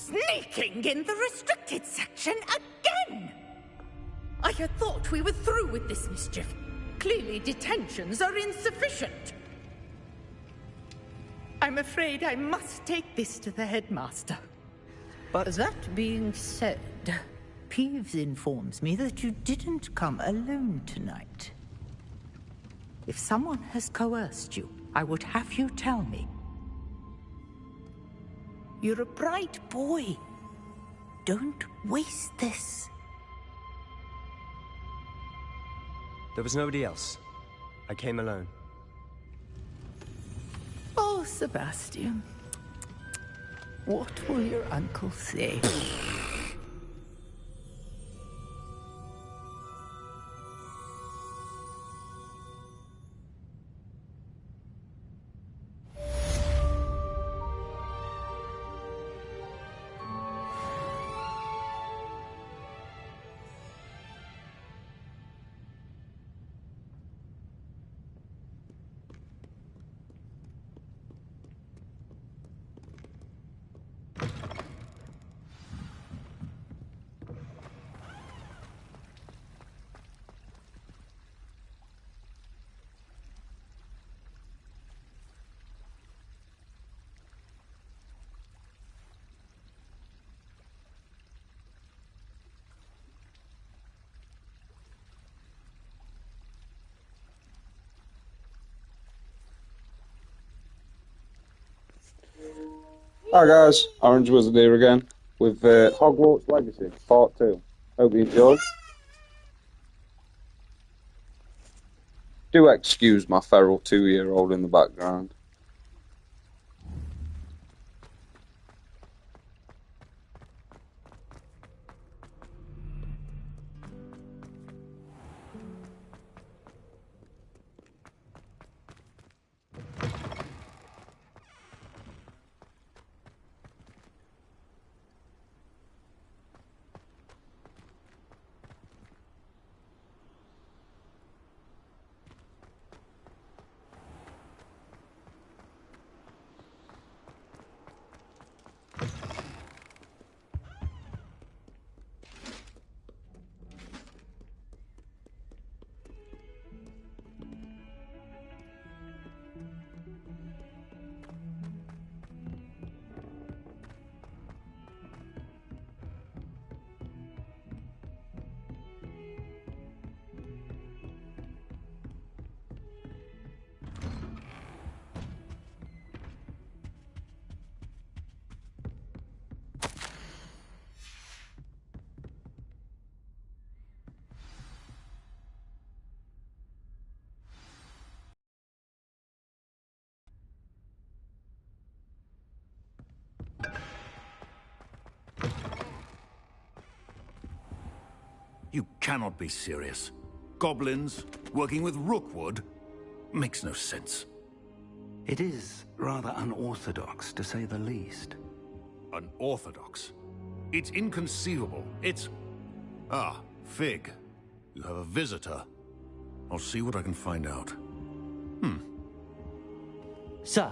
Sneaking in the restricted section again! I had thought we were through with this mischief. Clearly detentions are insufficient. I'm afraid I must take this to the headmaster. But that being said, Peeves informs me that you didn't come alone tonight. If someone has coerced you, I would have you tell me. You're a bright boy. Don't waste this. There was nobody else. I came alone. Oh, Sebastian. What will your uncle say? Hi guys, Orange Wizard here again with Hogwarts Legacy Part 2. Hope you enjoy. Do excuse my feral 2-year-old in the background. You cannot be serious. Goblins working with Rookwood makes no sense. It is rather unorthodox, to say the least. Unorthodox? It's inconceivable. It's... Ah, Fig. You have a visitor. I'll see what I can find out. Sir,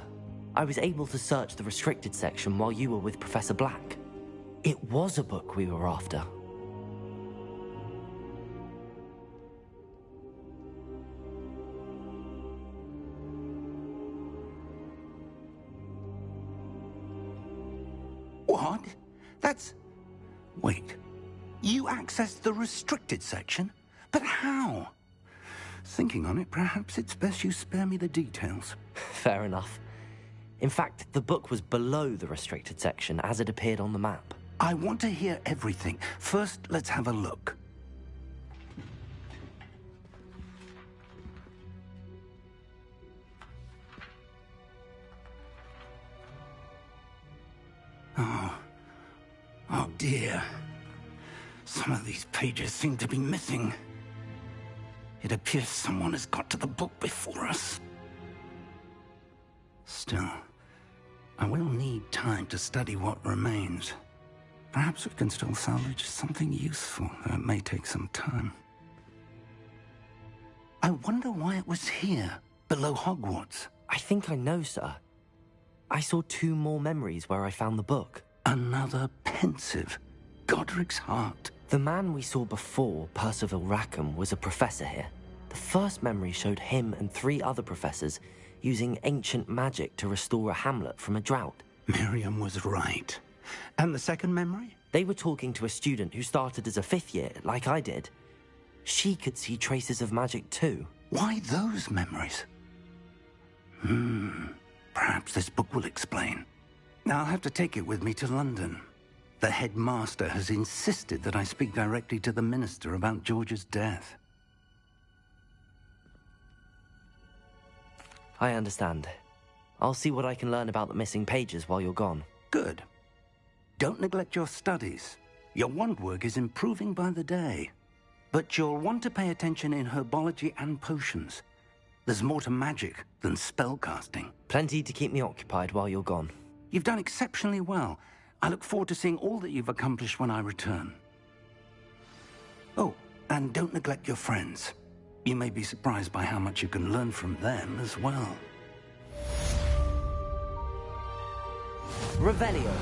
I was able to search the restricted section while you were with Professor Black. It was a book we were after. What? That's... Wait. You accessed the restricted section? But how? Thinking on it, perhaps it's best you spare me the details. Fair enough. In fact, the book was below the restricted section as it appeared on the map. I want to hear everything. First, let's have a look. Oh dear. Some of these pages seem to be missing. It appears someone has got to the book before us. Still, I will need time to study what remains. Perhaps we can still salvage something useful, though it may take some time. I wonder why it was here, below Hogwarts. I think I know, sir. I saw 2 more memories where I found the book. Another pensive Godric's heart. The man we saw before, Percival Rackham, was a professor here. The first memory showed him and 3 other professors using ancient magic to restore a hamlet from a drought. Miriam was right. And the second memory? They were talking to a student who started as a 5th year, like I did. She could see traces of magic too. Why those memories? Perhaps this book will explain. I'll have to take it with me to London. The headmaster has insisted that I speak directly to the minister about George's death. I understand. I'll see what I can learn about the missing pages while you're gone. Good. Don't neglect your studies. Your wand work is improving by the day. But you'll want to pay attention in herbology and potions. There's more to magic than spellcasting. Plenty to keep me occupied while you're gone. You've done exceptionally well. I look forward to seeing all that you've accomplished when I return. Oh, and don't neglect your friends. You may be surprised by how much you can learn from them as well. Revelio.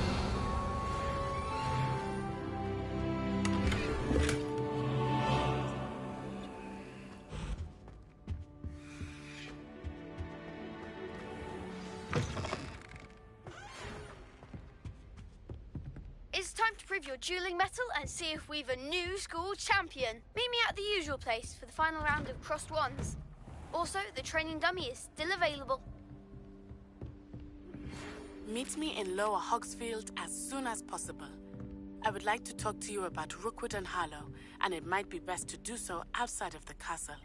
It's time to prove your dueling mettle and see if we've a new school champion. Meet me at the usual place for the final round of crossed wands. Also, the training dummy is still available. Meet me in Lower Hogsfield as soon as possible. I would like to talk to you about Rookwood and Harlow, and it might be best to do so outside of the castle.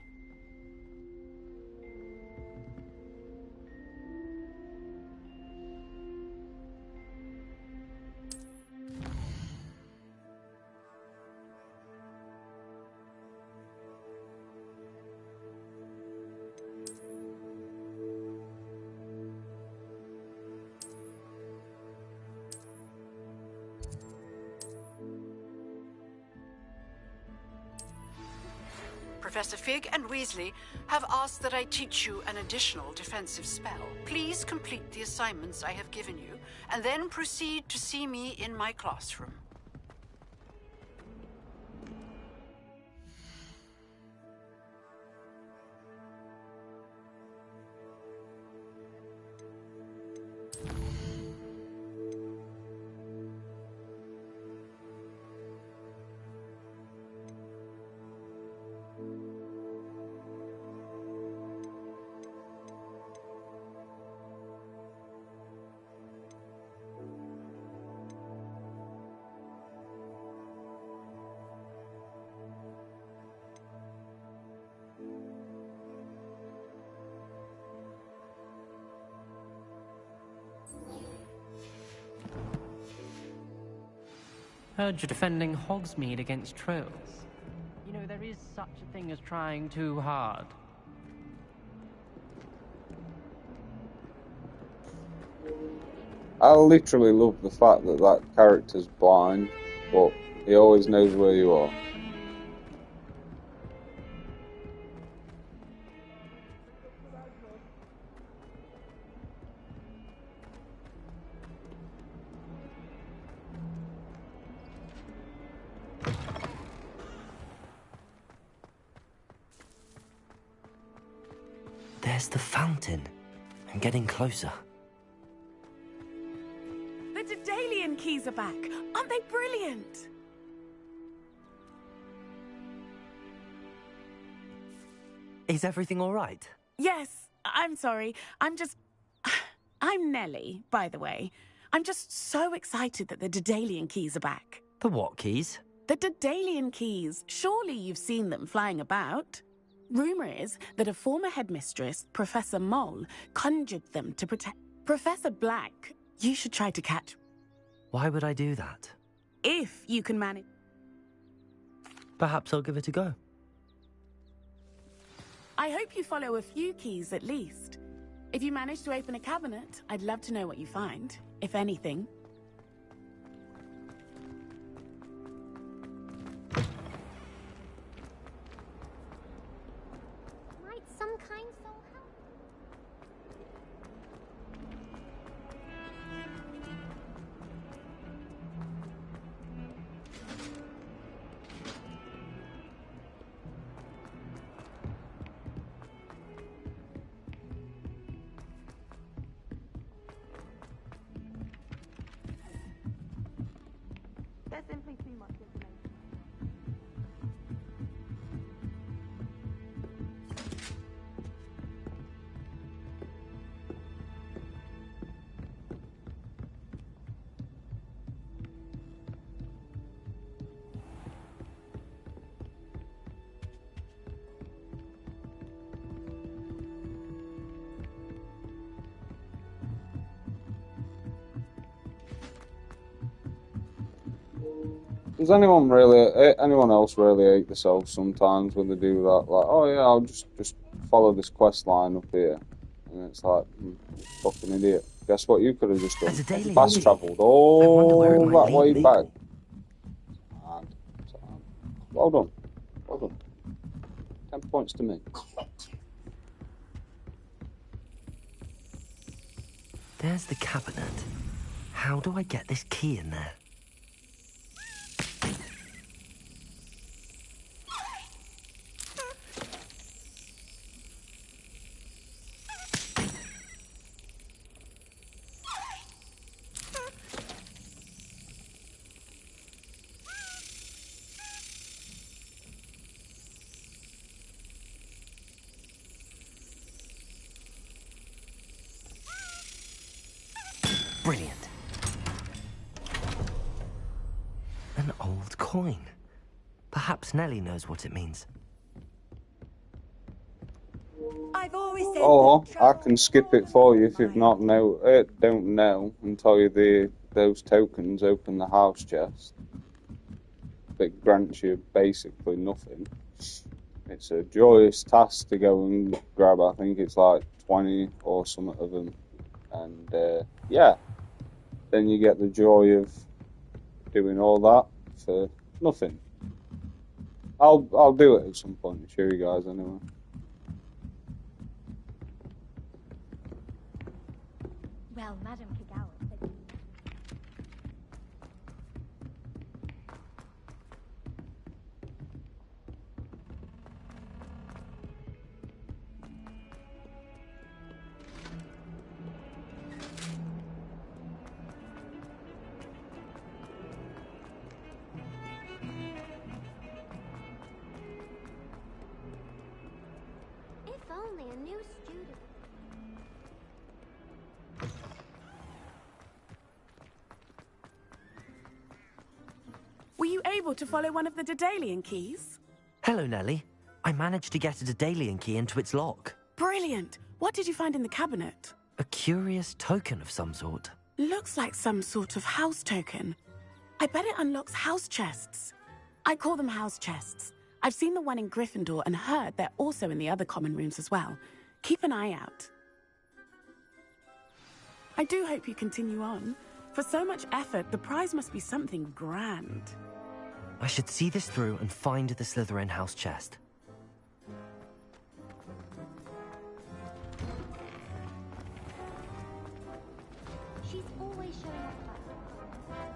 Professor Fig and Weasley have asked that I teach you an additional defensive spell. Please complete the assignments I have given you, and then proceed to see me in my classroom. Heard you're defending Hogsmeade against trolls. You know, there is such a thing as trying too hard. I literally love the fact that that character's blind, but he always knows where you are. There's the fountain. I'm getting closer. The Daedalian keys are back. Aren't they brilliant? Is everything all right? Yes, I'm sorry. I'm Nellie, by the way. I'm just so excited that the Daedalian keys are back. The what keys? The Daedalian keys. Surely you've seen them flying about. Rumor is that a former headmistress, Professor Mole, conjured them to protect Professor Black. You should try to catch. Why would I do that? If you can manage. Perhaps I'll give it a go. I hope you follow a few keys at least. If you manage to open a cabinet, I'd love to know what you find, if anything. Might some kind soul help? There's simply too much information. Does anyone else really hate themselves sometimes when they do that? Like, oh yeah, I'll just follow this quest line up here, and it's like, fucking idiot. Guess what? You could have just done fast travelled all that way back. Well done, well done. 10 points to me. There's the cabinet. How do I get this key in there? Brilliant. An old coin. Perhaps Nellie knows what it means. I've always said Or I can skip it for you if you've don't know, and tell you those tokens open the house chest. That grants you basically nothing. It's a joyous task to go and grab. I think it's like 20 or something of them, and yeah, then you get the joy of doing all that for nothing. I'll do it at some point and show you guys anyway. Well, Madam Kagawa said if only a new student. Were you able to follow one of the Daedalian keys? Hello, Nellie. I managed to get a Daedalian key into its lock. Brilliant. What did you find in the cabinet? A curious token of some sort. Looks like some sort of house token. I bet it unlocks house chests. I call them house chests. I've seen the one in Gryffindor and heard they're also in the other common rooms as well. Keep an eye out. I do hope you continue on. For so much effort, the prize must be something grand. I should see this through and find the Slytherin house chest. She's always showing up about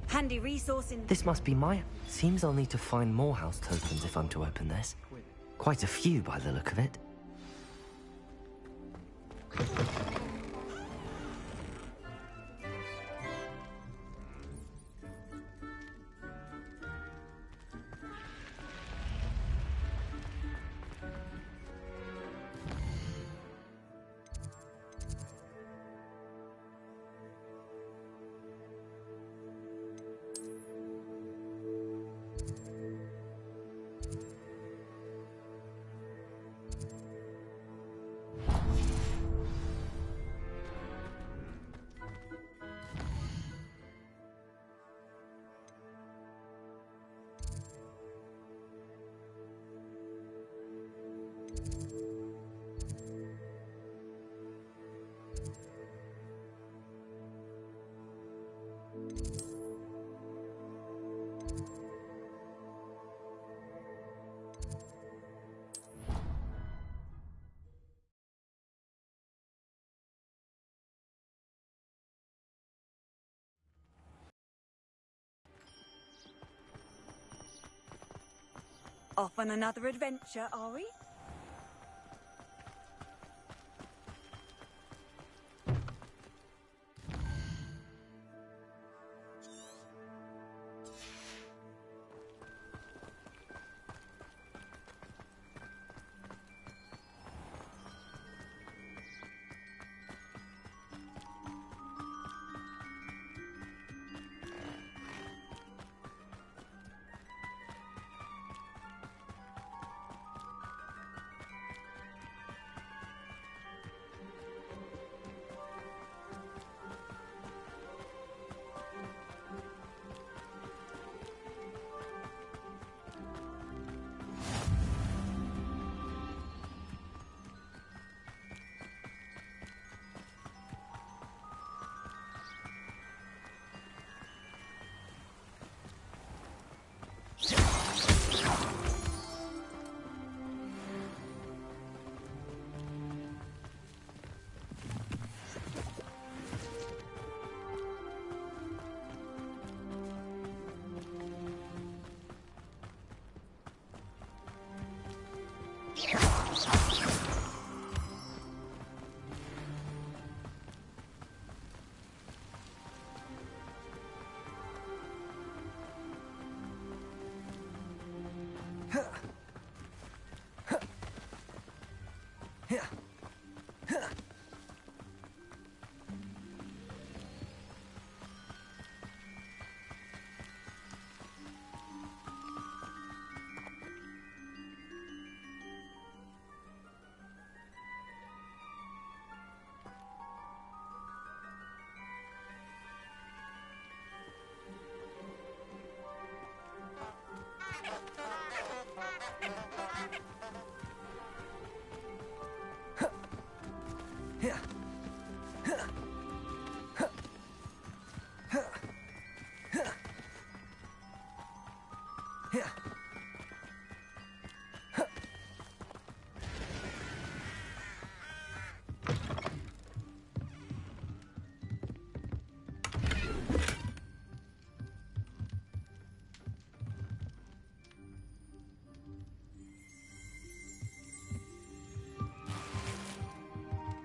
handy resource in. This must be my... Seems I'll need to find more house tokens if I'm to open this. Quite a few by the look of it. Off on another adventure, are we?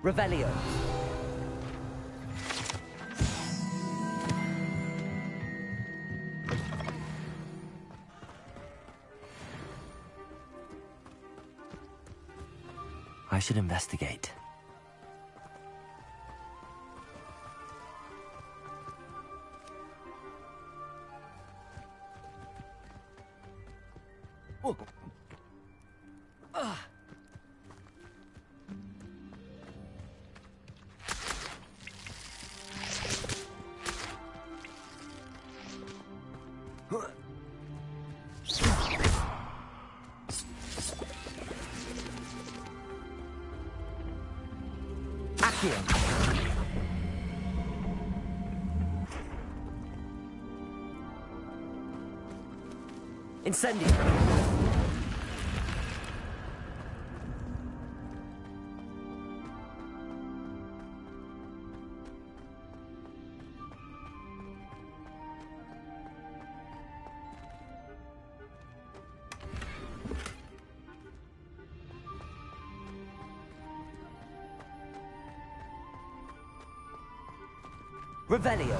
Revelio. I should investigate. Incendio. Revelio.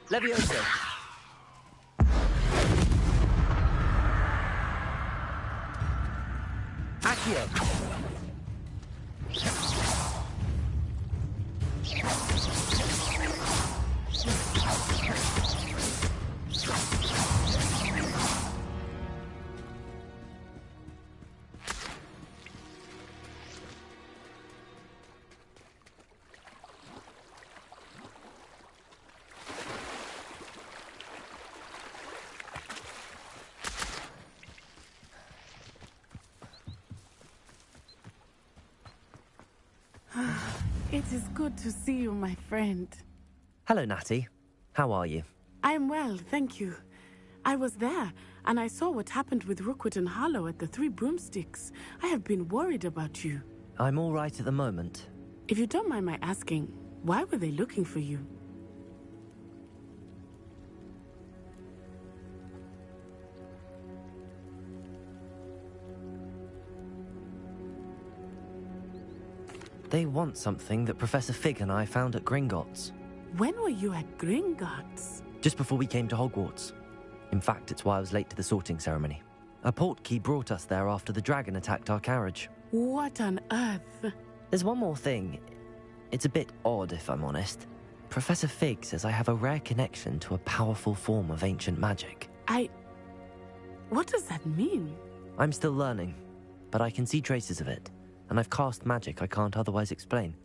Levioso. Accio. It is good to see you, my friend. Hello, Natty. How are you? I am well, thank you. I was there, and I saw what happened with Rookwood and Harlow at the Three Broomsticks. I have been worried about you. I'm all right at the moment. If you don't mind my asking, why were they looking for you? They want something that Professor Fig and I found at Gringotts. When were you at Gringotts? Just before we came to Hogwarts. In fact, it's why I was late to the sorting ceremony. A portkey brought us there after the dragon attacked our carriage. What on earth? There's one more thing. It's a bit odd, if I'm honest. Professor Fig says I have a rare connection to a powerful form of ancient magic. What does that mean? I'm still learning, but I can see traces of it, and I've cast magic I can't otherwise explain.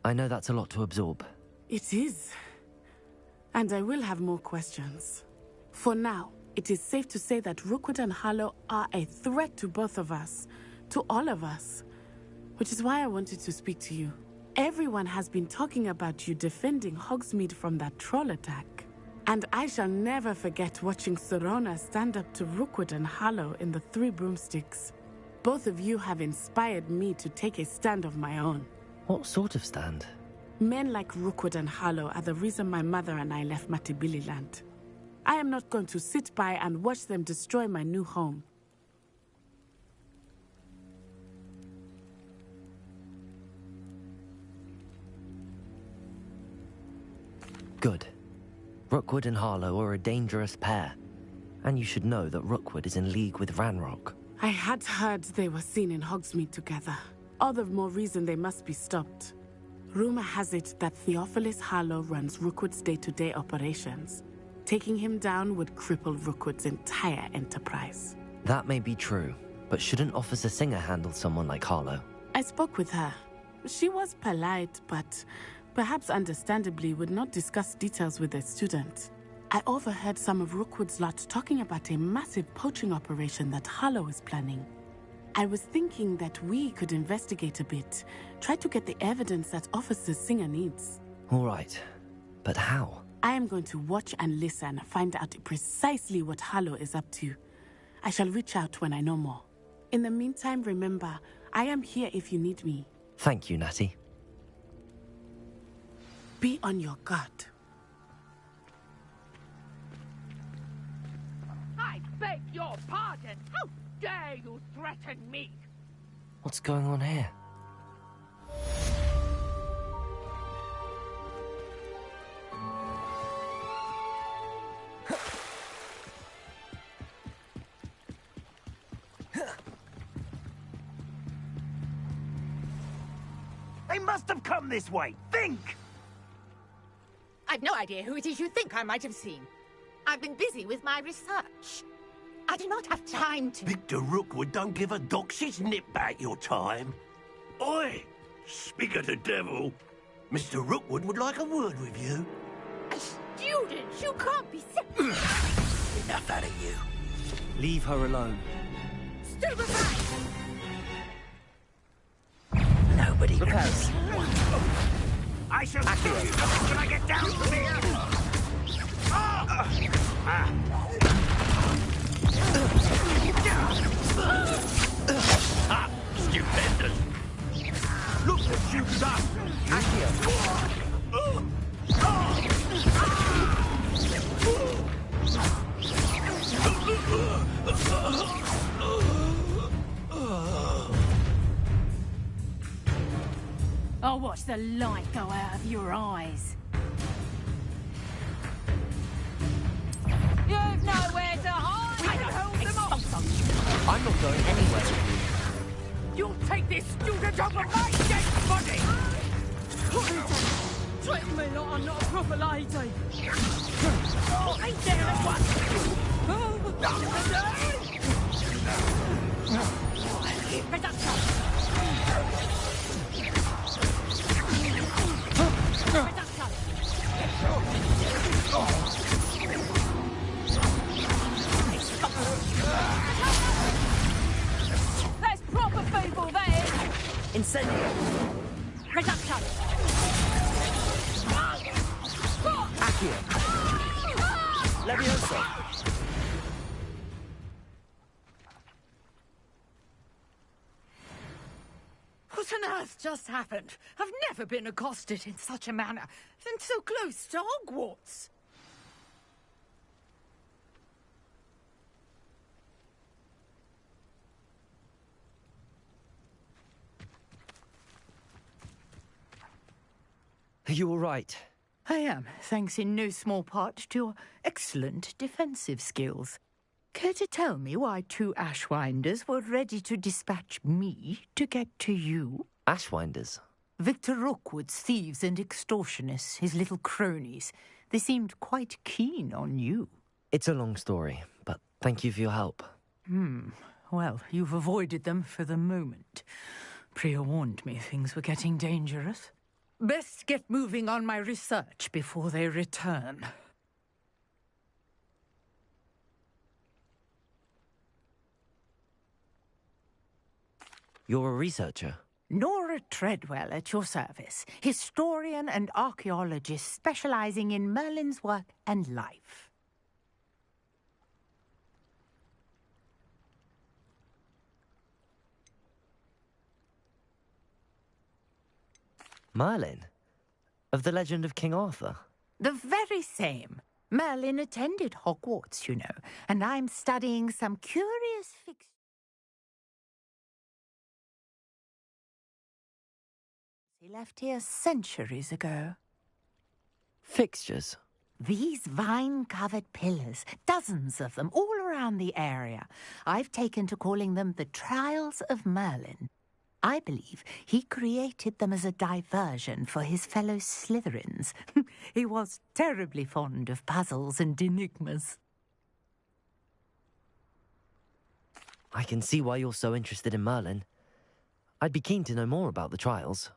I know that's a lot to absorb. It is. And I will have more questions. For now, it is safe to say that Rookwood and Harlow are a threat to both of us, to all of us, which is why I wanted to speak to you. Everyone has been talking about you defending Hogsmeade from that troll attack. And I shall never forget watching Serona stand up to Rookwood and Harlow in the Three Broomsticks. Both of you have inspired me to take a stand of my own. What sort of stand? Men like Rookwood and Harlow are the reason my mother and I left Matibililand. I am not going to sit by and watch them destroy my new home. Good. Rookwood and Harlow are a dangerous pair. And you should know that Rookwood is in league with Ranrock. I had heard they were seen in Hogsmeade together. All the more reason they must be stopped. Rumor has it that Theophilus Harlow runs Rookwood's day-to-day operations. Taking him down would cripple Rookwood's entire enterprise. That may be true, but shouldn't Officer Singer handle someone like Harlow? I spoke with her. She was polite, but perhaps understandably would not discuss details with a student. I overheard some of Rookwood's lot talking about a massive poaching operation that Harlow is planning. I was thinking that we could investigate a bit, try to get the evidence that Officer Singer needs. All right, but how? I am going to watch and listen, find out precisely what Harlow is up to. I shall reach out when I know more. In the meantime, remember, I am here if you need me. Thank you, Natty. Be on your guard. I beg your pardon! How dare you threaten me? What's going on here? They must have come this way. Think! I've no idea who it is you think I might have seen. I've been busy with my research. I do not have time to... Victor Rookwood don't give a doxy's nip back your time. Oi! Speak of the devil. Mr. Rookwood would like a word with you. A student? You can't be... Enough out of you. Leave her alone. Stupefy! Nobody Repairs. I shall show you when I get down from here. Stupendous. Look what you've done. I'll watch the light go out of your eyes. You've nowhere to hide! I held them off! I'm not going anywhere. You'll take this student over my dead body! Treat me like I'm not a proper lady! Oh, ain't there anyone? There's proper people there! Incendio! Reduction! Accio. Levioso. What on earth just happened? I've never been accosted in such a manner, and so close to Hogwarts. Are you all right? I am, thanks in no small part to your excellent defensive skills. Care to tell me why 2 Ashwinders were ready to dispatch me to get to you? Ashwinders? Victor Rookwood's thieves and extortionists, his little cronies. They seemed quite keen on you. It's a long story, but thank you for your help. Well, you've avoided them for the moment. Priya warned me things were getting dangerous. Best get moving on my research before they return. You're a researcher? Nora Treadwell at your service, historian and archaeologist specializing in Merlin's work and life. Merlin? Of the legend of King Arthur? The very same. Merlin attended Hogwarts, you know, and I'm studying some curious fixtures. He left here centuries ago. Fixtures? These vine-covered pillars, dozens of them, all around the area. I've taken to calling them the Trials of Merlin. I believe he created them as a diversion for his fellow Slytherins. He was terribly fond of puzzles and enigmas. I can see why you're so interested in Merlin. I'd be keen to know more about the trials.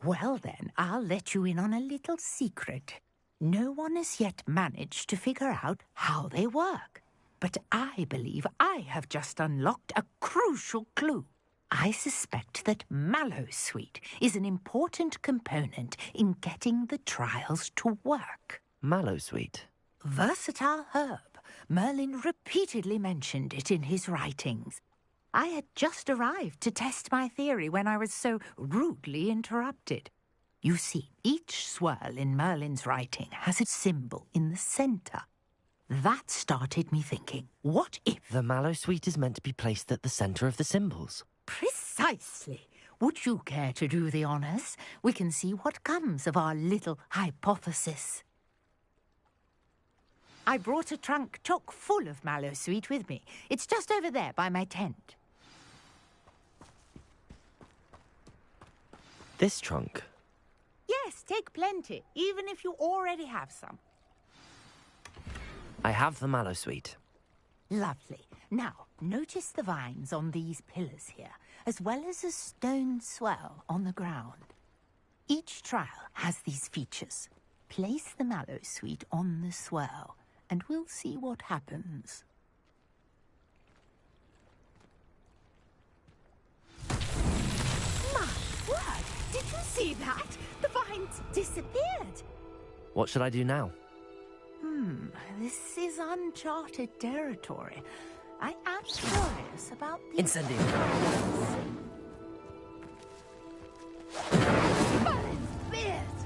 Well then, I'll let you in on a little secret. No one has yet managed to figure out how they work. But I believe I have just unlocked a crucial clue. I suspect that Mallowsweet is an important component in getting the trials to work. Mallowsweet? Versatile herb. Merlin repeatedly mentioned it in his writings. I had just arrived to test my theory when I was so rudely interrupted. You see, each swirl in Merlin's writing has a symbol in the centre. That started me thinking, what if... The Mallowsweet is meant to be placed at the centre of the symbols. Precisely. Would you care to do the honours? We can see what comes of our little hypothesis. I brought a trunk chock full of Mallowsweet with me. It's just over there by my tent. This trunk? Yes, take plenty, even if you already have some. I have the Mallowsweet. Lovely. Now, notice the vines on these pillars here, as well as a stone swell on the ground. Each trial has these features. Place the Mallowsweet on the swell, and we'll see what happens. My word! Did you see that? The vines disappeared. What should I do now? This is uncharted territory. I am curious about the... Incendio. Merlin's beard!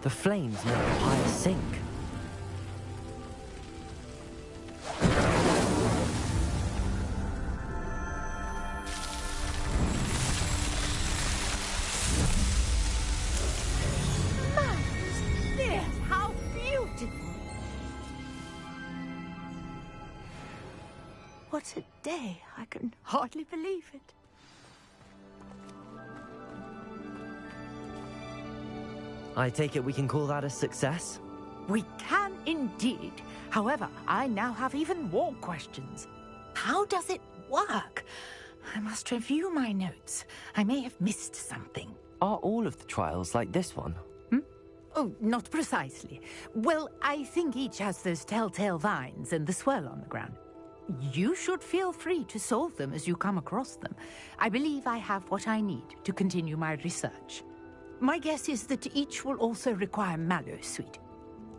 The flames make the pyre sink. Merlin's beard! How beautiful! What a day! I can hardly believe it. I take it we can call that a success? We can indeed. However, I now have even more questions. How does it work? I must review my notes. I may have missed something. Are all of the trials like this one? Oh, not precisely. Well, I think each has those telltale vines and the swirl on the ground. You should feel free to solve them as you come across them. I believe I have what I need to continue my research. My guess is that each will also require Mallowsweet.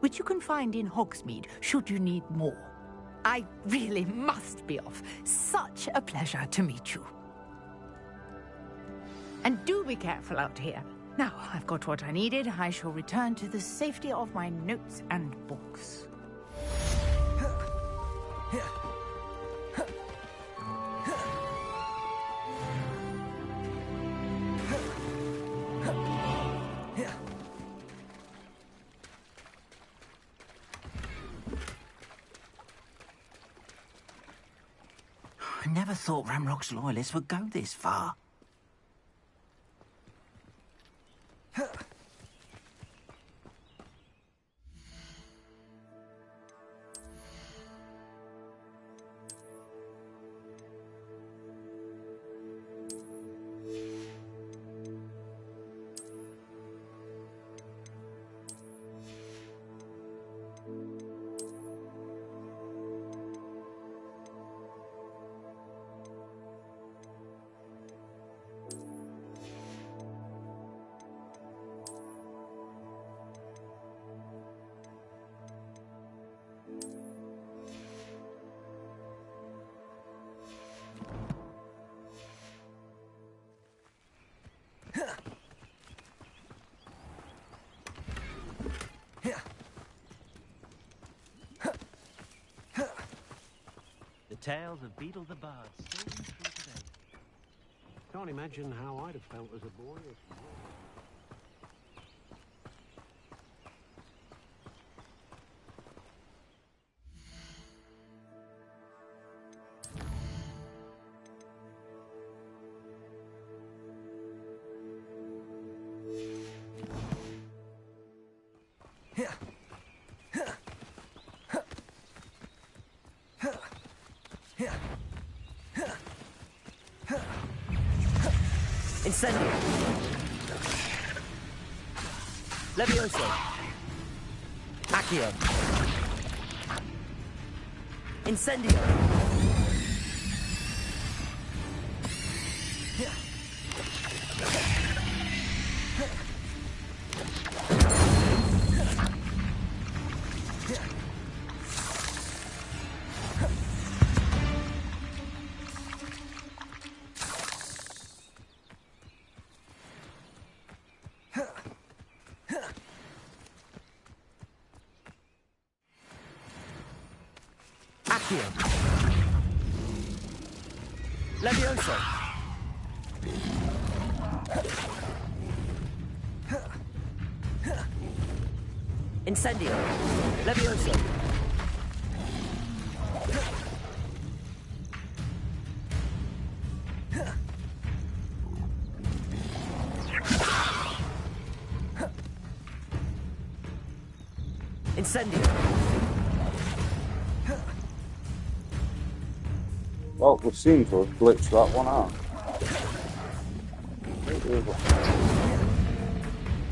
which you can find in Hogsmeade should you need more. I really must be off. Such a pleasure to meet you. And do be careful out here. Now, I've got what I needed. I shall return to the safety of my notes and books. I never thought Ramrock's loyalists would go this far. The tales of Beetle the Bard still ring true today. Can't imagine how I'd have felt as a boy if... Incendio. Levioso. Accio. Incendio. Accio. Levioso. Incendio. Levioso. Incendio. Well, we seem to have glitched that one out.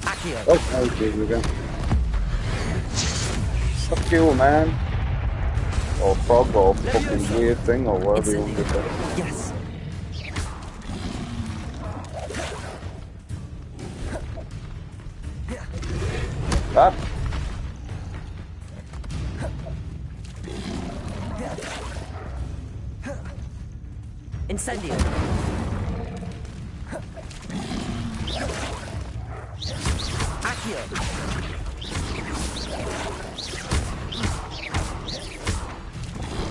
Accio. Oh, no, here we go. Fuck you, man. Or frog, or fucking weird thing, or whatever you want to say. Yes. That? Incendio. Accio.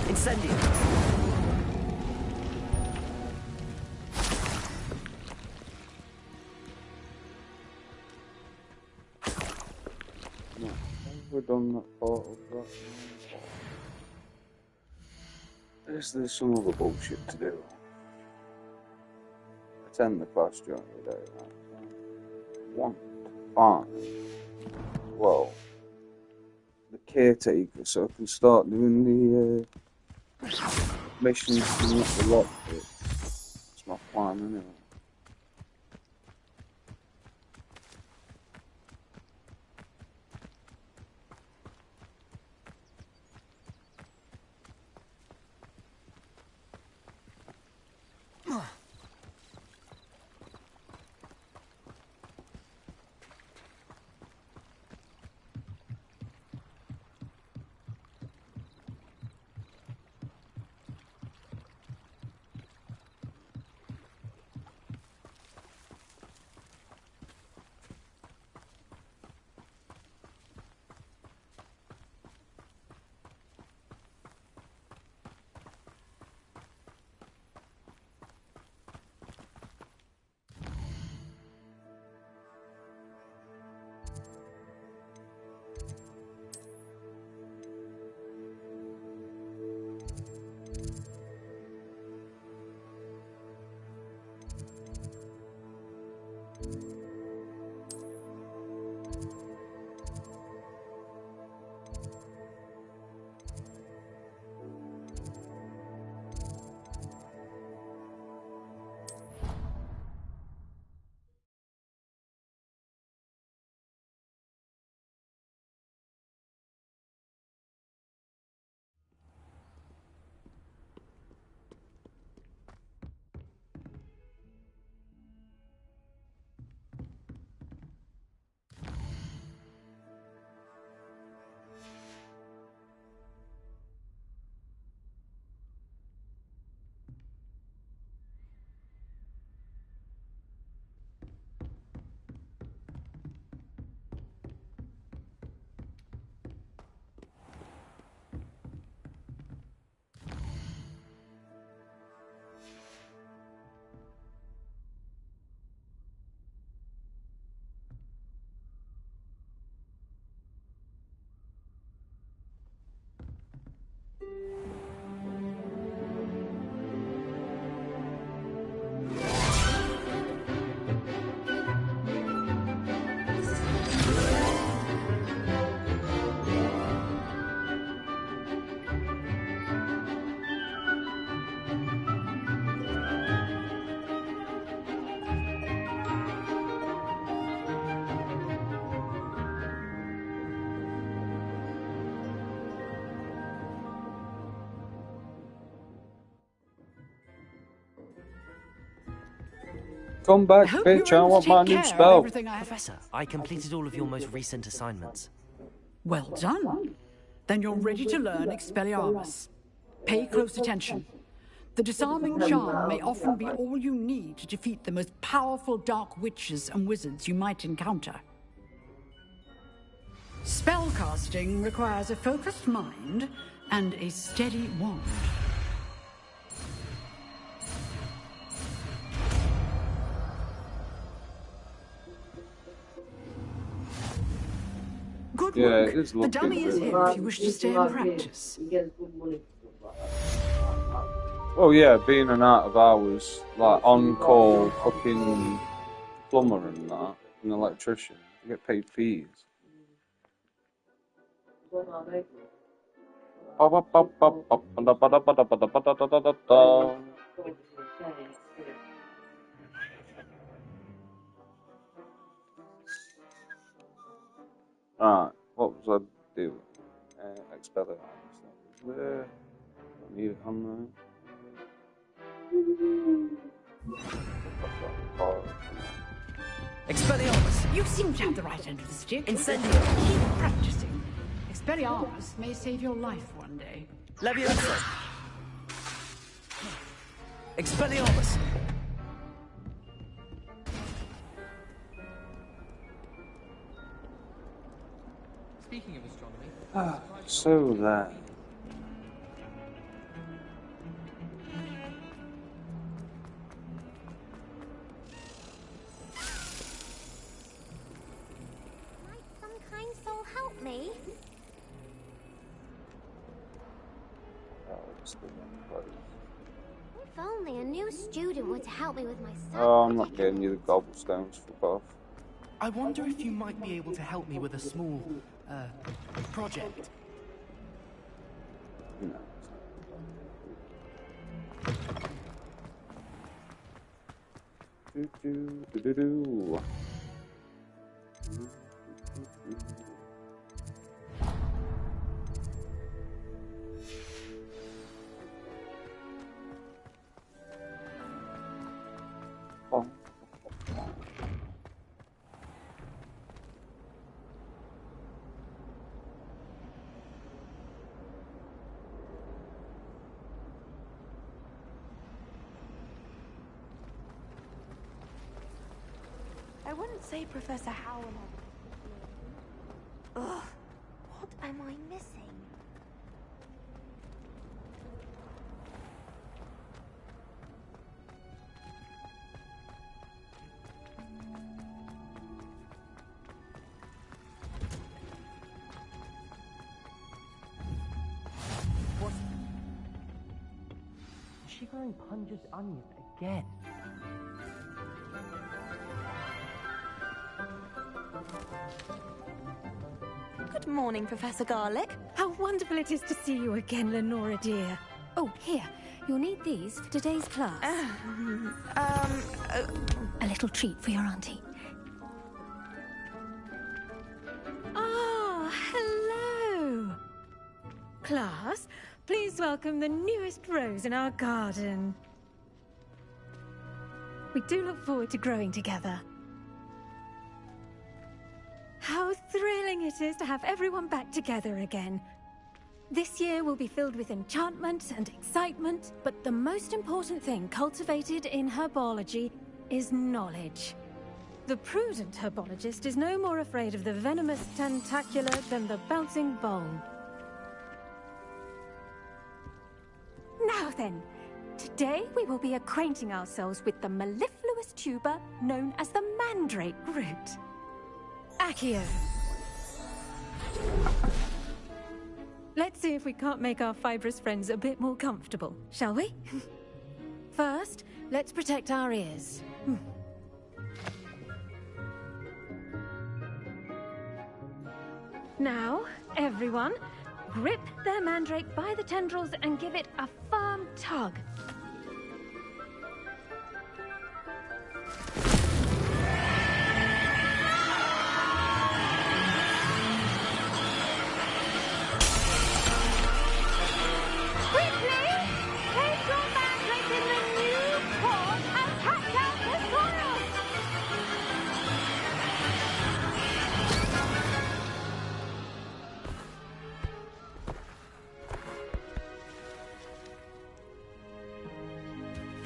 Incendio. No, have we done that part of that? Is there some other bullshit to do? Attend the class during the day. Want to find, well, the caretaker, so I can start doing the missions to get the lockpick. That's my plan anyway. Come back, I hope bitch, you're I able want to my take new care of spell. everything I have. Professor, I completed all of your most recent assignments. Well done. Then you're ready to learn Expelliarmus. Pay close attention. The disarming charm may often be all you need to defeat the most powerful dark witches and wizards you might encounter. Spellcasting requires a focused mind and a steady wand. Good Yeah, work. it is The looking dummy is good. here if you wish to stay and practice. Oh yeah, being an out of hours, like on-call fucking plumber and that, an electrician, you get paid fees. Alright, what was I doing? Expelliarmus. That was there. Don't need it on there. Expelliarmus! You seem to have the right end of the stick. Incendio! Keep practicing. Expelliarmus may save your life one day. Leviosa! Expelliarmus! Speaking of astronomy, So that. Might some kind soul help me? If only a new student were to help me with my search. Oh, I'm not getting you the gobblestones, fuck off. I wonder if you might be able to help me with a small, project. No. Do. Oh. I wouldn't say Professor Howell. Ugh, what am I missing? what? Is she growing Punja's onion again? Good morning, Professor Garlick. How wonderful it is to see you again, Lenora dear. Oh, here. You'll need these for today's class. A little treat for your auntie. Ah, hello. Class, please welcome the newest rose in our garden. We do look forward to growing together. How thrilling it is to have everyone back together again. This year will be filled with enchantment and excitement, but the most important thing cultivated in herbology is knowledge. The prudent herbologist is no more afraid of the venomous tentacula than the bouncing bowl. Now then, today we will be acquainting ourselves with the mellifluous tuber known as the mandrake root. Accio. Let's see if we can't make our fibrous friends a bit more comfortable, shall we? First, let's protect our ears. Now, everyone, grip their mandrake by the tendrils and give it a firm tug. Quickly, take your mandrake in the new form and catch out the soil!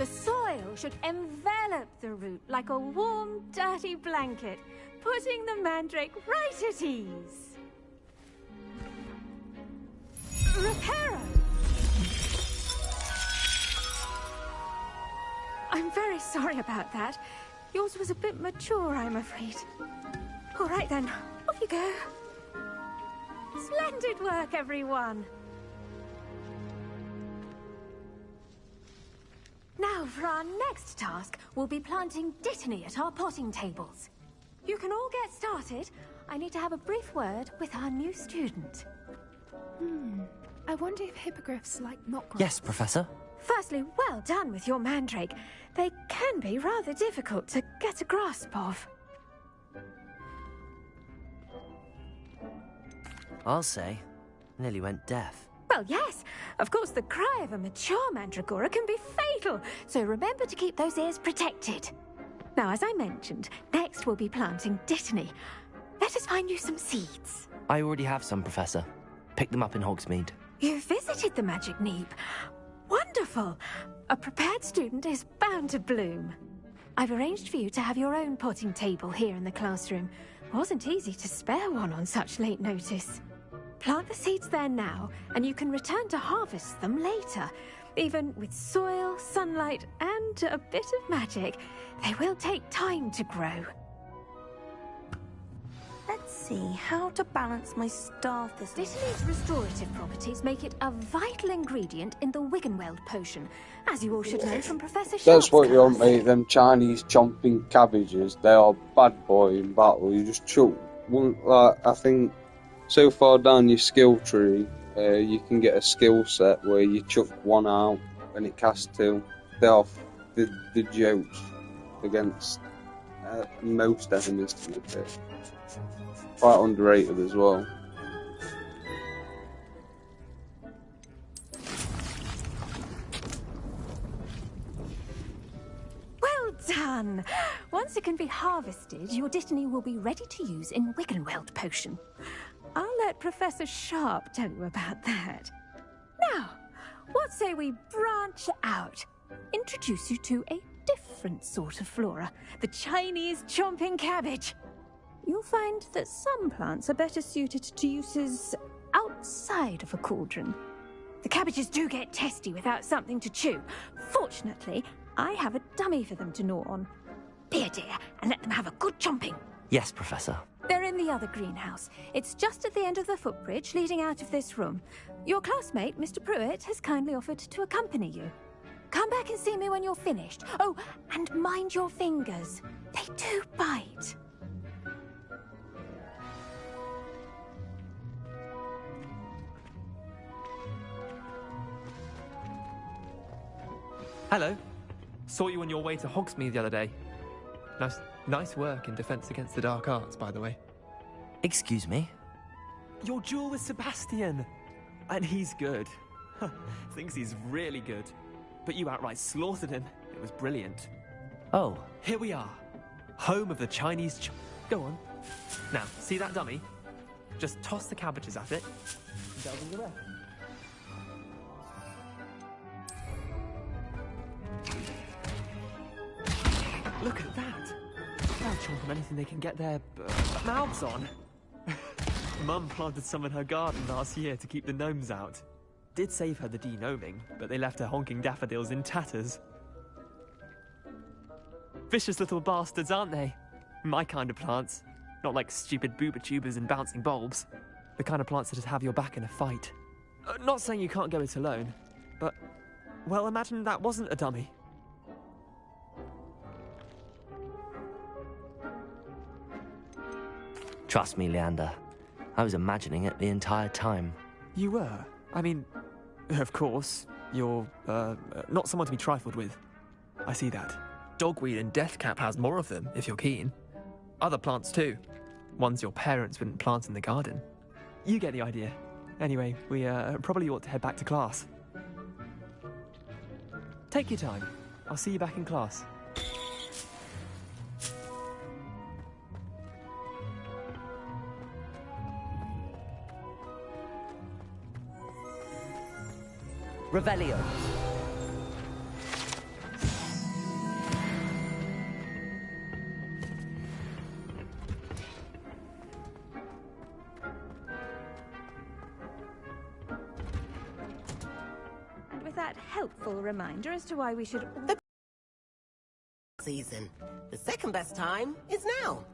The soil should envelop the root like a warm, dirty blanket, putting the mandrake right at ease. Reparo! I'm very sorry about that. Yours was a bit mature, I'm afraid. All right then, off you go. Splendid work, everyone. Now, for our next task, we'll be planting Dittany at our potting tables. You can all get started. I need to have a brief word with our new student. I wonder if hippogriffs like knot. Yes, Professor. Firstly, well done with your mandrake. They can be rather difficult to get a grasp of. I'll say, nearly went deaf. Well, yes. Of course, the cry of a mature mandragora can be fatal, so remember to keep those ears protected. Now, as I mentioned, next we'll be planting Dittany. Let us find you some seeds. I already have some, Professor. Picked them up in Hogsmeade. You visited the Magic Neep. Wonderful! A prepared student is bound to bloom. I've arranged for you to have your own potting table here in the classroom. Wasn't easy to spare one on such late notice. Plant the seeds there now, and you can return to harvest them later. Even with soil, sunlight, and a bit of magic, they will take time to grow. Let's see how to balance my staff this Dittany's restorative properties make it a vital ingredient in the Wiggenweld potion, as you all should know from Professor Sharp's That's what you want, class. mate. Them Chinese chomping cabbages, they are bad boy in battle. You just chuck one, like, I think so far down your skill tree, you can get a skill set where you chuck one out and it casts two. They are the jokes against most enemies to the pit. Quite underrated as well. Well done! Once it can be harvested, your Dittany will be ready to use in Wiggenweld potion. I'll let Professor Sharp tell you about that. Now, what say we branch out? Introduce you to a different sort of flora, the Chinese chomping cabbage. You'll find that some plants are better suited to uses outside of a cauldron. The cabbages do get testy without something to chew. Fortunately, I have a dummy for them to gnaw on. Be a dear and let them have a good chomping. Yes, Professor. They're in the other greenhouse. It's just at the end of the footbridge leading out of this room. Your classmate, Mr. Pruitt, has kindly offered to accompany you. Come back and see me when you're finished. Oh, and mind your fingers. They do bite. Hello. Saw you on your way to Hogsmeade the other day. Nice work in Defense Against the Dark Arts, by the way. Excuse me? Your duel with Sebastian! And he's good. Thinks he's really good. But you outright slaughtered him. It was brilliant. Oh. Here we are. Home of the Chinese Go on. Now, see that dummy? Just toss the cabbages at it. And delve in the rest. Look at that! They'll chomp on anything they can get their mouths on. Mum planted some in her garden last year to keep the gnomes out. Did save her the de-gnoming, but they left her honking daffodils in tatters. Vicious little bastards, aren't they? My kind of plants. Not like stupid booba tubers and bouncing bulbs. The kind of plants that just have your back in a fight. Not saying you can't go it alone, but... well, imagine that wasn't a dummy. Trust me, Leander. I was imagining it the entire time. You were? I mean, of course, you're, not someone to be trifled with. I see that. Dogweed and deathcap has more of them, if you're keen. Other plants too. Ones your parents wouldn't plant in the garden. You get the idea. Anyway, we, probably ought to head back to class. Take your time. I'll see you back in class. Revelio. with that helpful reminder as to why we should... Season. The second best time is now.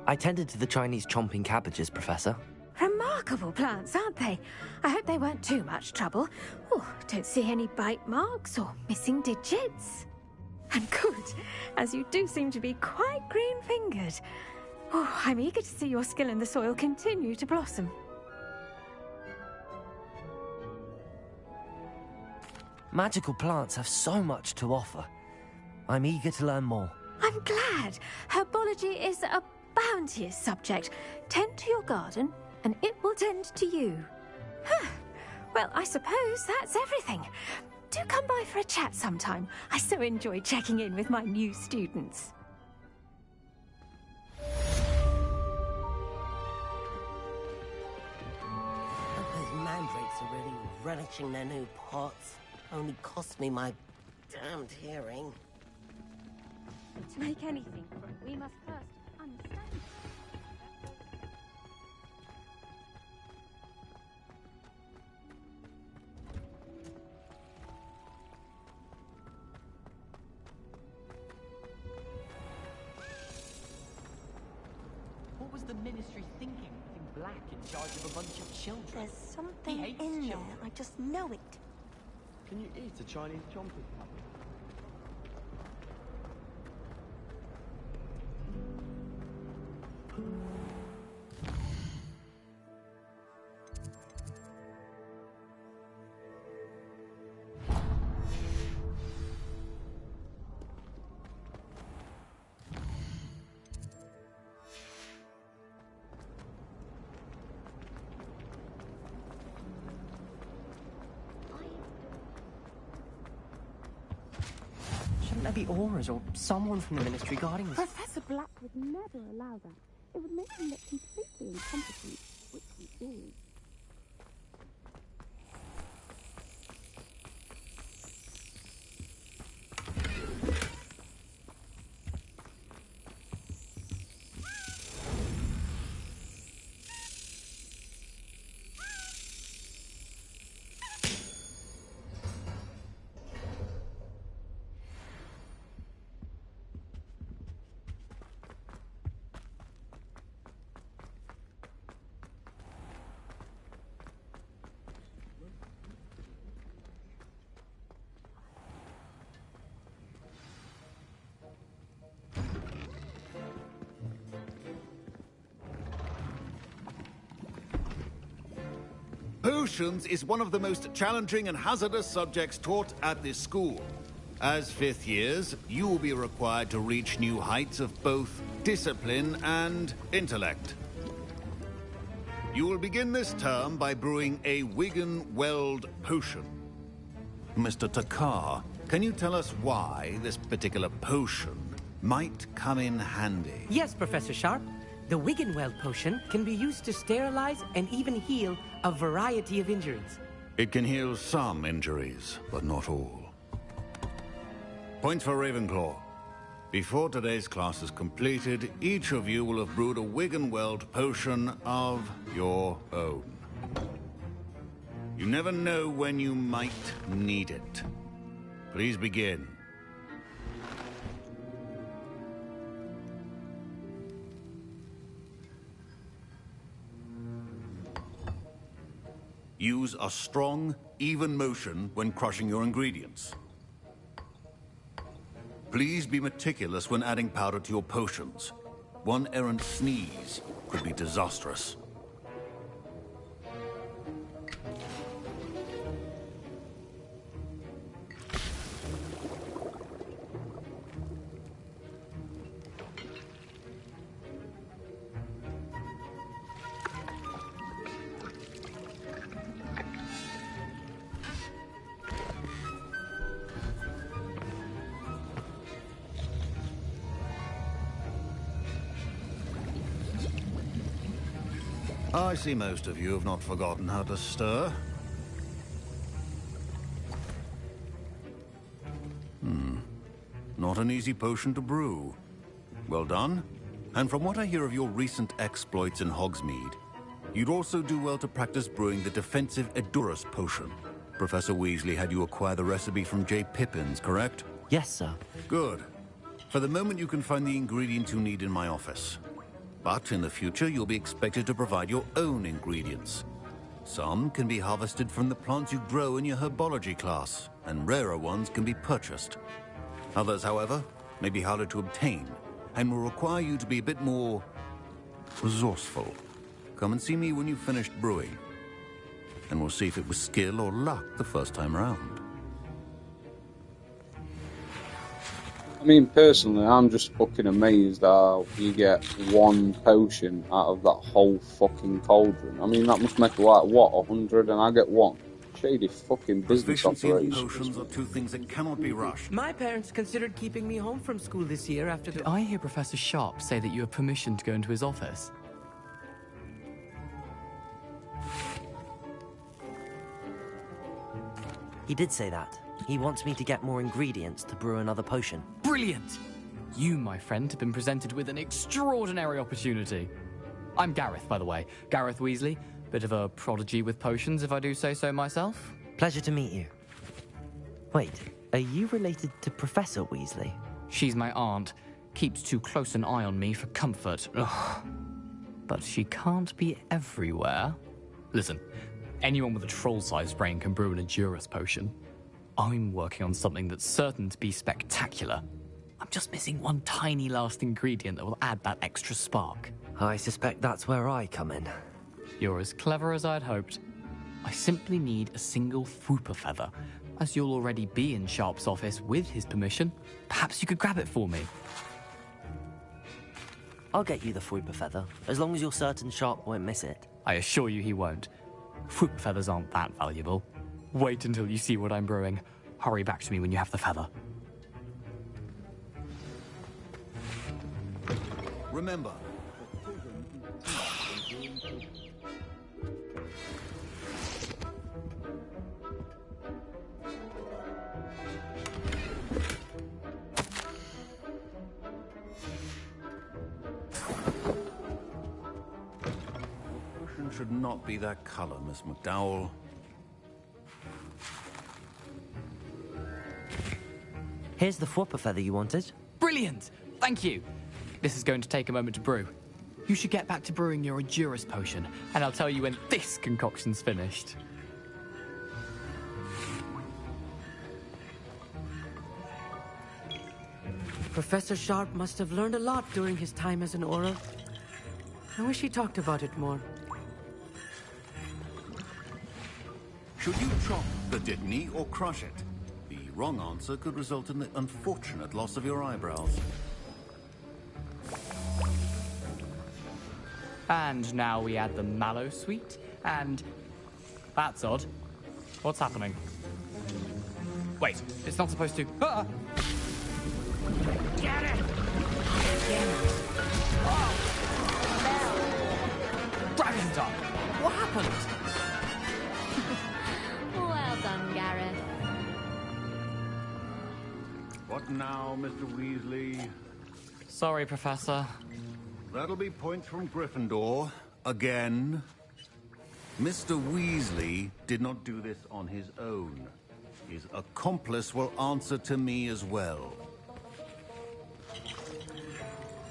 I tended to the Chinese chomping cabbages, Professor. Remarkable plants, aren't they? I hope they weren't too much trouble. Oh, don't see any bite marks or missing digits. And good, as you do seem to be quite green-fingered. Oh, I'm eager to see your skill in the soil continue to blossom. Magical plants have so much to offer. I'm eager to learn more. I'm glad. Herbology is a bounteous subject. Tend to your garden, and it will tend to you. Huh. Well, I suppose that's everything. Do come by for a chat sometime. I so enjoy checking in with my new students. Those mandrakes are really relishing their new pots. Only cost me my damned hearing. To make anything, we must first understand. What was the Ministry thinking, putting Black in charge of a bunch of children? There's something hates in there. children. I just know it. Can you eat a Chinese chomping cabbage? Shouldn't there be auras or someone from the Ministry guarding this? Professor Black would never allow that. It would make him look completely incompetent, which he is. Potions is one of the most challenging and hazardous subjects taught at this school. As fifth years, you will be required to reach new heights of both discipline and intellect. You will begin this term by brewing a Wigan-Weld potion. Mr. Takar, can you tell us why this particular potion might come in handy? Yes, Professor Sharp. The Wigan-Weld potion can be used to sterilize and even heal a variety of injuries. It can heal some injuries, but not all. Points for Ravenclaw. Before today's class is completed, each of you will have brewed a Wigan-Weld potion of your own. You never know when you might need it. Please begin. Use a strong, even motion when crushing your ingredients. Please be meticulous when adding powder to your potions. One errant sneeze could be disastrous. I see most of you have not forgotten how to stir. Not an easy potion to brew. Well done. And from what I hear of your recent exploits in Hogsmeade, You'd also do well to practice brewing the defensive Edurus potion. Professor Weasley had you acquire the recipe from J. Pippin's, correct? Yes, sir. Good. For the moment, you can find the ingredients you need in my office. But in the future, you'll be expected to provide your own ingredients. Some can be harvested from the plants you grow in your herbology class, and rarer ones can be purchased. Others, however, may be harder to obtain, and will require you to be a bit more resourceful. Come and see me when you've finished brewing, and we'll see if it was skill or luck the first time around. I mean, personally, I'm just fucking amazed how you get one potion out of that whole fucking cauldron. I mean, that must make like, what, 100, and I get one? Shady fucking business Proficiency in operation. potions are two things that cannot be rushed. My parents considered keeping me home from school this year after Did I hear Professor Sharp say that you have permission to go into his office? He did say that. He wants me to get more ingredients to brew another potion. Brilliant! You, my friend, have been presented with an extraordinary opportunity. I'm Gareth, by the way. Gareth Weasley. Bit of a prodigy with potions, if I do say so myself. Pleasure to meet you. Wait, are you related to Professor Weasley? She's my aunt. Keeps too close an eye on me for comfort. Ugh. But she can't be everywhere. Listen, anyone with a troll-sized brain can brew an Edurus potion. I'm working on something that's certain to be spectacular. I'm just missing one tiny last ingredient that will add that extra spark. I suspect that's where I come in. You're as clever as I'd hoped. I simply need a single Fwooper feather. As you'll already be in Sharp's office with his permission, perhaps you could grab it for me. I'll get you the Fwooper feather, as long as you're certain Sharp won't miss it. I assure you he won't. Fwooper feathers aren't that valuable. Wait until you see what I'm brewing. Hurry back to me when you have the feather. Remember, the potion should not be that color, Miss McDowell. Here's the Fwooper feather you wanted. Brilliant! Thank you! This is going to take a moment to brew. You should get back to brewing your Edurus potion, and I'll tell you when this concoction's finished. Professor Sharp must have learned a lot during his time as an Auror. I wish he talked about it more. Should you chop the Dittany or crush it? The wrong answer could result in the unfortunate loss of your eyebrows. And now we add the mallow sweet, and... That's odd. What's happening? Wait, it's not supposed to... Ah! Get it! Dragon Dog! What happened? Well done, Gareth. What now, Mr. Weasley? Sorry, Professor. That'll be points from Gryffindor. Again. Mr. Weasley did not do this on his own. His accomplice will answer to me as well.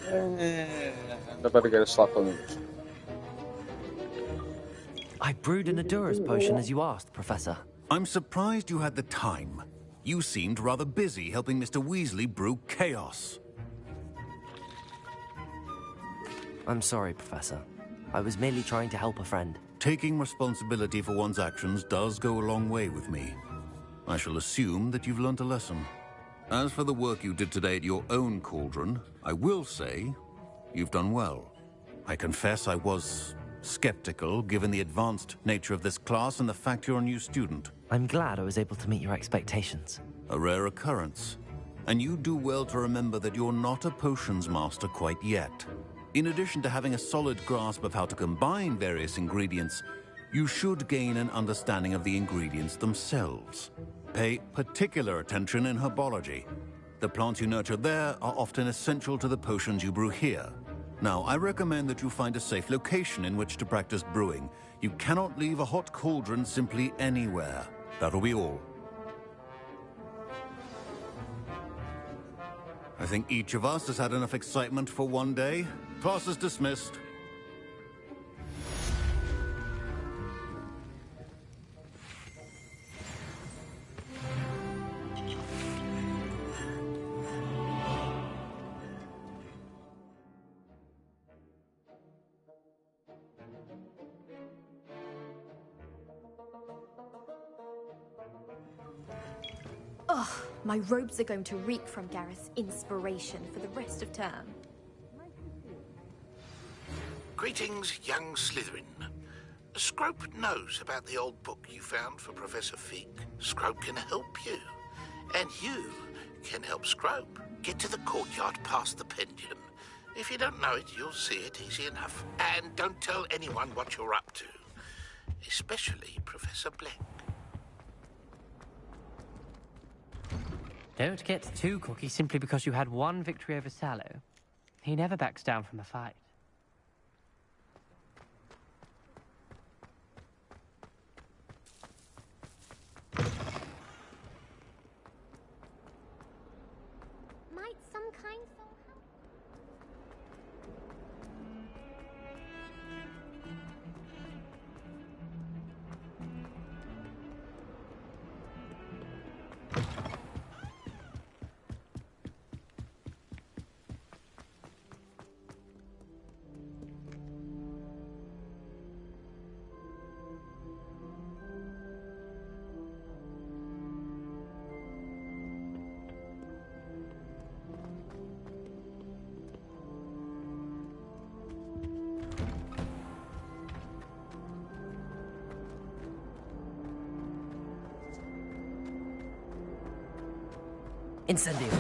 I better get a slap on it. I brewed an Edurus potion as you asked, Professor. I'm surprised you had the time. You seemed rather busy helping Mr. Weasley brew chaos. I'm sorry, Professor. I was merely trying to help a friend. Taking responsibility for one's actions does go a long way with me. I shall assume that you've learnt a lesson. As for the work you did today at your own cauldron, I will say you've done well. I confess I was skeptical, given the advanced nature of this class and the fact you're a new student. I'm glad I was able to meet your expectations. A rare occurrence. And you do well to remember that you're not a potions master quite yet. In addition to having a solid grasp of how to combine various ingredients, you should gain an understanding of the ingredients themselves. Pay particular attention in herbology. The plants you nurture there are often essential to the potions you brew here. Now, I recommend that you find a safe location in which to practice brewing. You cannot leave a hot cauldron simply anywhere. That'll be all. I think each of us has had enough excitement for one day. Class is dismissed. Ugh, my robes are going to reek from Gareth's inspiration for the rest of term. Greetings, young Slytherin. Scrope knows about the old book you found for Professor Fig. Scrope can help you. And you can help Scrope get to the courtyard past the pendulum. If you don't know it, you'll see it easy enough. And don't tell anyone what you're up to. Especially Professor Black. Don't get too cocky simply because you had one victory over Sallow. He never backs down from a fight. Might some kind soul help? Incendio.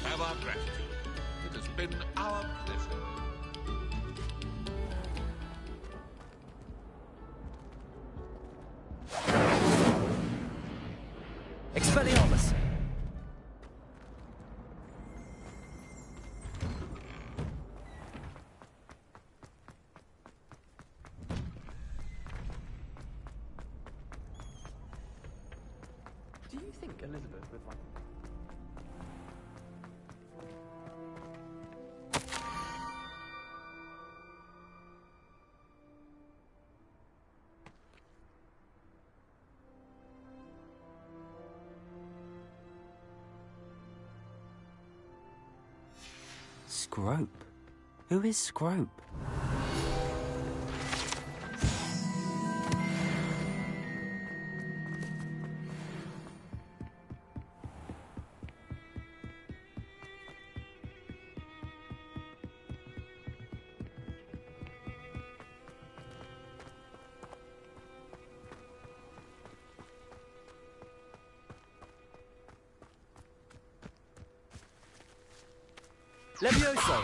Have our gratitude. It has been our pleasure. Expelliarmus! Do you think Elizabeth would like... Scrope? Who is Scrope? Levioso!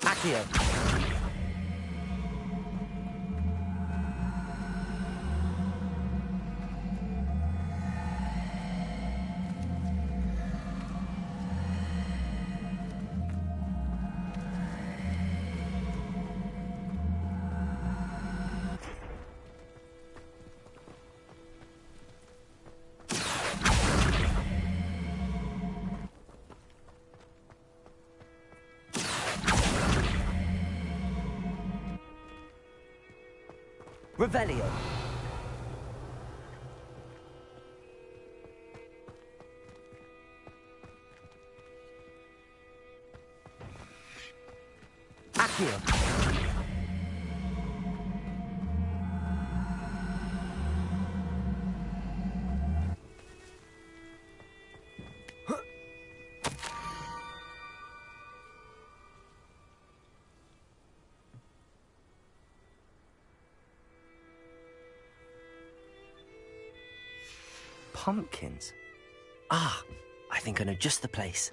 Accio! Revelio. Accio. pumpkins. Ah, I think I know just the place.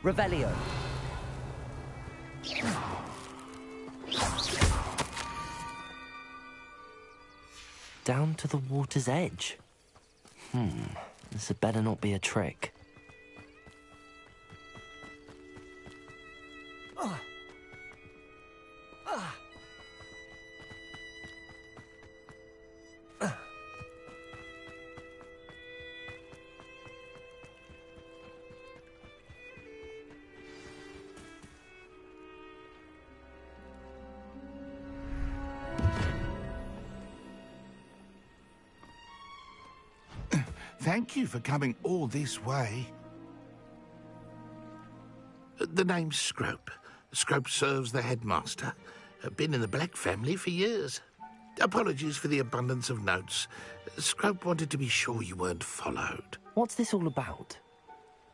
Revelio. Down to the water's edge. This had better not be a trick. Thank you for coming all this way. The name's Scrope. Scrope serves the headmaster. Been in the Black family for years. Apologies for the abundance of notes. Scrope wanted to be sure you weren't followed. What's this all about?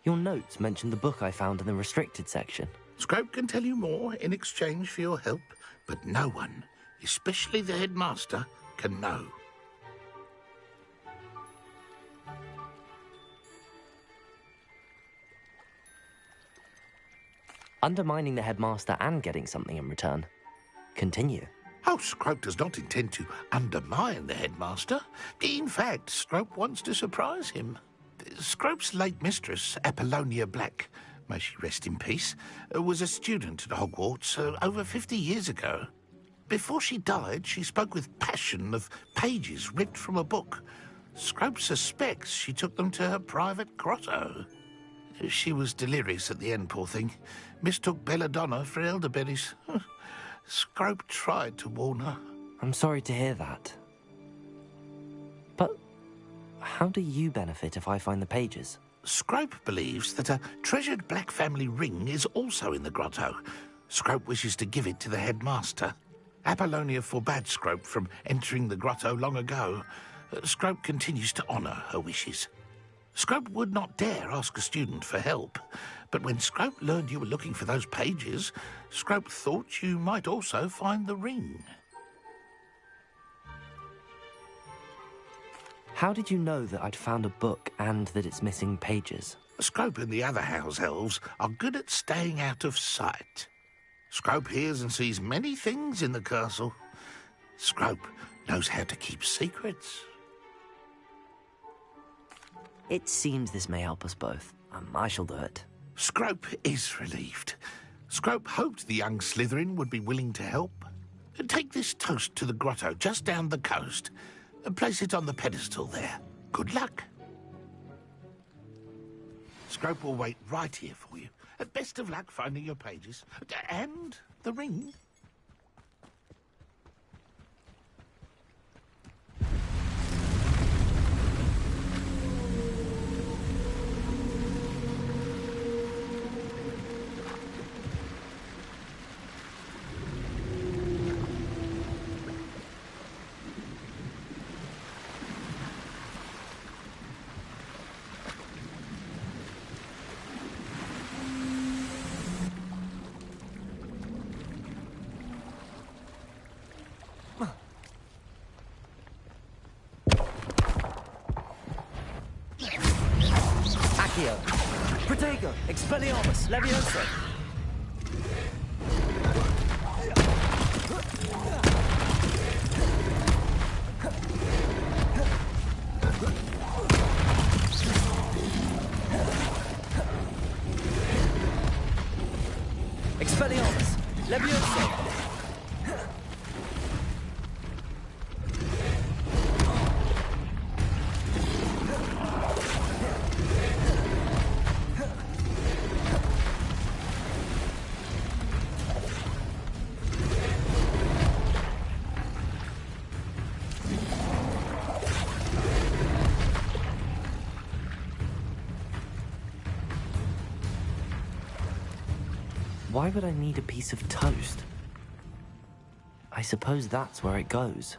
Your notes mentioned the book I found in the restricted section. Scrope can tell you more in exchange for your help, but no one, especially the headmaster, can know. Undermining the headmaster and getting something in return. Continue. Oh, Scrope does not intend to undermine the headmaster. In fact, Scrope wants to surprise him. Scrope's late mistress, Apollonia Black, may she rest in peace, was a student at Hogwarts over 50 years ago. Before she died, she spoke with passion of pages ripped from a book. Scrope suspects she took them to her private grotto. She was delirious at the end, poor thing. Mistook belladonna for elderberries. Scrope tried to warn her. I'm sorry to hear that. But how do you benefit if I find the pages? Scrope believes that a treasured Black family ring is also in the grotto. Scrope wishes to give it to the headmaster. Apollonia forbade Scrope from entering the grotto long ago. Scrope continues to honour her wishes. Scrope would not dare ask a student for help, but when Scrope learned you were looking for those pages, Scrope thought you might also find the ring. How did you know that I'd found a book and that it's missing pages? Scrope and the other house elves are good at staying out of sight. Scrope hears and sees many things in the castle. Scrope knows how to keep secrets. It seems this may help us both. I shall do it. Scrope is relieved. Scrope hoped the young Slytherin would be willing to help. Take this toast to the grotto just down the coast and place it on the pedestal there. Good luck. Scrope will wait right here for you. Best of luck finding your pages. And the ring. Protego, Expelliarmus, Leviosa. Expelliarmus, Leviosa. why would I need a piece of toast? I suppose that's where it goes.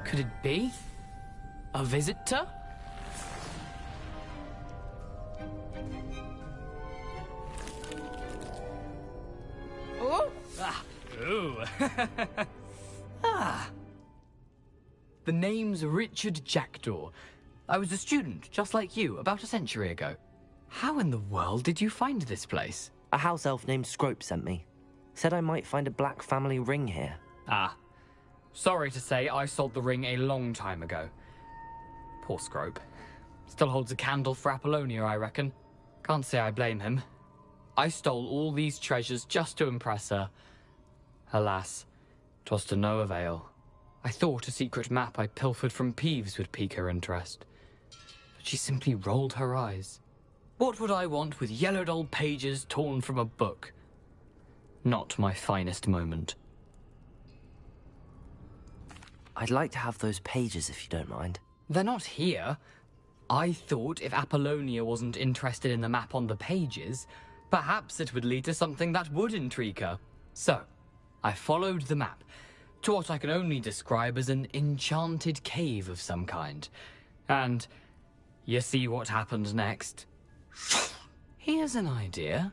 Could it be? A visitor? Oh! Ah. Ooh. Ah. The name's Richard Jackdaw. I was a student, just like you, about a century ago. How in the world did you find this place? A house elf named Scrope sent me. Said I might find a black family ring here. Ah. Sorry to say, I sold the ring a long time ago. Poor Scrope. Still holds a candle for Apollonia, I reckon. Can't say I blame him. I stole all these treasures just to impress her. Alas, 'twas to no avail. I thought a secret map I pilfered from Peeves would pique her interest. But she simply rolled her eyes. What would I want with yellowed old pages torn from a book? Not my finest moment. I'd like to have those pages if you don't mind. They're not here. I thought if Apollonia wasn't interested in the map on the pages, perhaps it would lead to something that would intrigue her. So, I followed the map to what I can only describe as an enchanted cave of some kind. And you see what happened next? Here's an idea.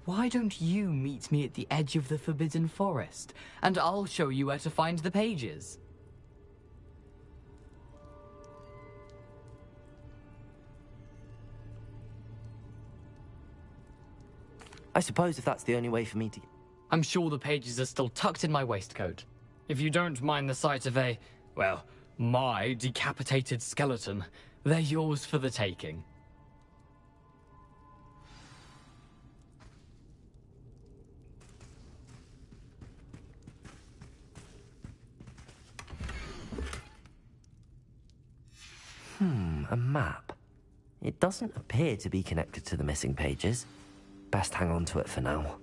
Why don't you meet me at the edge of the Forbidden Forest, and I'll show you where to find the pages? I suppose if that's the only way for me to... I'm sure the pages are still tucked in my waistcoat. If you don't mind the sight of a, well, my decapitated skeleton, they're yours for the taking. A map. It doesn't appear to be connected to the missing pages. Best hang on to it for now.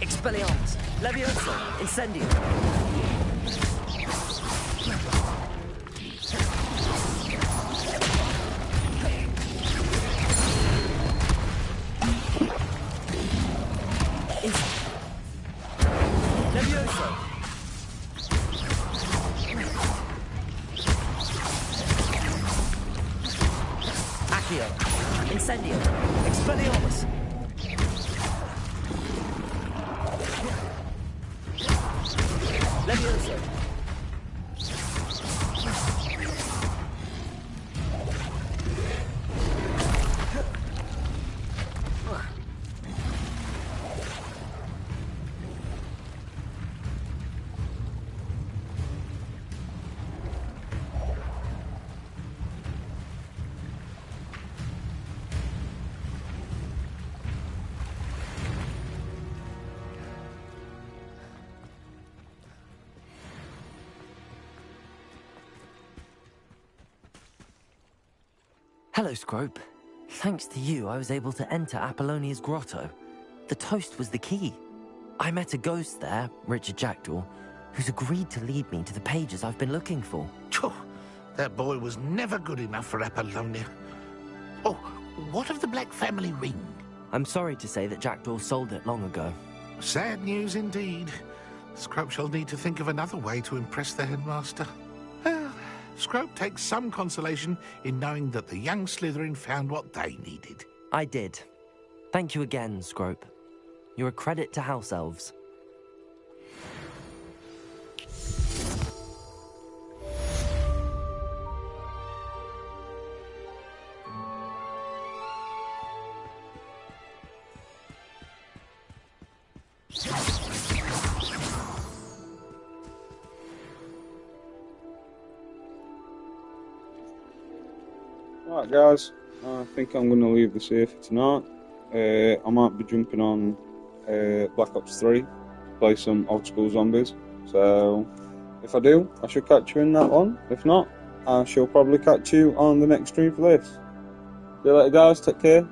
Expelliarmus, Levioso, Incendio. Levioso. Accio, Incendio, Expelliarmus. Levioso. Hello, Scrope. Thanks to you, I was able to enter Apollonia's grotto. The toast was the key. I met a ghost there, Richard Jackdaw, who's agreed to lead me to the pages I've been looking for. Phew, that boy was never good enough for Apollonia. Oh, what of the Black family ring? I'm sorry to say that Jackdaw sold it long ago. Sad news indeed. Scrope shall need to think of another way to impress the headmaster. Well, Scrope takes some consolation in knowing that the young Slytherin found what they needed. I did. Thank you again, Scrope. You're a credit to House Elves. Right, guys, I think I'm going to leave this here for tonight. I might be jumping on Black Ops 3, play some old school zombies. So, if I do, I shall catch you in that one. If not, I shall probably catch you on the next stream for this. See you later, guys. Take care.